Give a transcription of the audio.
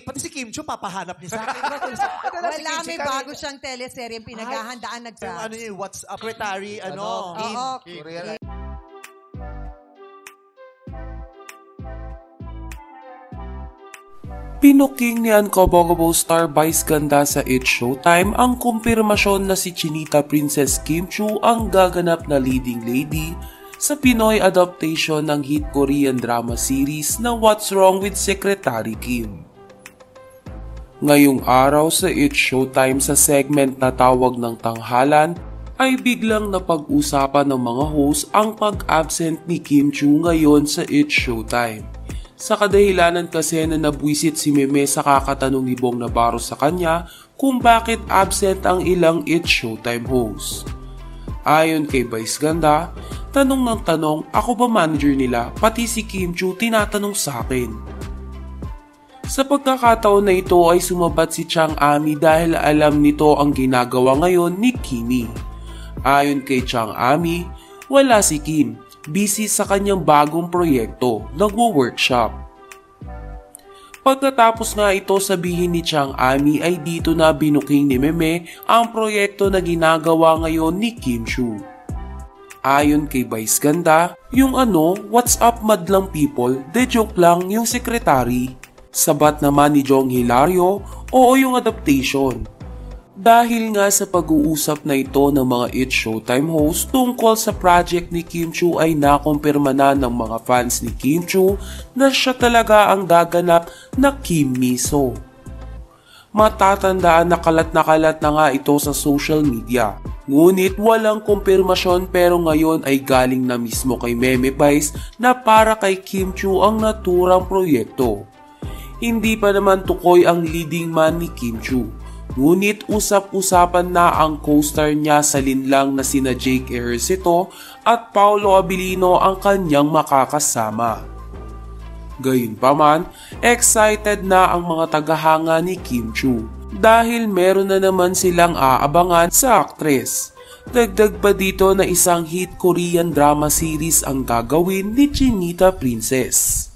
pati si Kim Chu, papahanap niya sa akin. Wala, may bago siyang teleserye pinaghahandaan Ano yung what's up, secretary, Kim. Oo. Pinuking ni Uncoverable star Vice Ganda sa It's Showtime ang kumpirmasyon na si Chinita Princess Kim Chu ang gaganap na leading lady sa Pinoy adaptation ng hit Korean drama series na What's Wrong with Secretary Kim. Ngayong araw sa It's Showtime sa segment na tawag ng tanghalan ay biglang napag-usapan ng mga host ang pag-absent ni Kim Chu ngayon sa It's Showtime. Sa kadahilanan kasi na nabwisit si Meme sa kakatanong ni Bong Navarro sa kanya kung bakit absent ang ilang It's Showtime host. Ayon kay Vice Ganda, tanong ng tanong, ako ba manager nila, pati si Kim Chu tinatanong sa akin. Sa pagkakataon na ito ay sumabat si Chang Ami dahil alam nito ang ginagawa ngayon ni Kimi. Ayon kay Chang Ami, wala si Kim. Busy sa kanyang bagong proyekto, nagwo-workshop. Pagkatapos nga ito sabihin ni Chang Ami ay dito na binuking ni Meme ang proyekto na ginagawa ngayon ni Kim Chu. Ayon kay Vice Ganda, yung what's up madlang people, de joke lang yung secretary. Sabat naman ni Jong Hilario, oo yung adaptation. Dahil nga sa pag-uusap na ito ng mga It's Showtime host tungkol sa project ni Kim Chu ay nakumpirma na ng mga fans ni Kim Chu na siya talaga ang gaganap na Kim Miso. Matatandaan na kalat na nga ito sa social media. Ngunit walang kumpirmasyon pero ngayon ay galing na mismo kay Meme Vice na para kay Kim Chu ang naturang proyekto. Hindi pa naman tukoy ang leading man ni Kim Chu. Ngunit usap-usapan na ang co-star niya sa linlang na sina Jake Ejercito at Paolo Abilino ang kanyang makakasama. Gayunpaman, excited na ang mga tagahanga ni Kim Chu dahil meron na naman silang aabangan sa aktres. Dagdag pa dito na isang hit Korean drama series ang gagawin ni Chinita Princess.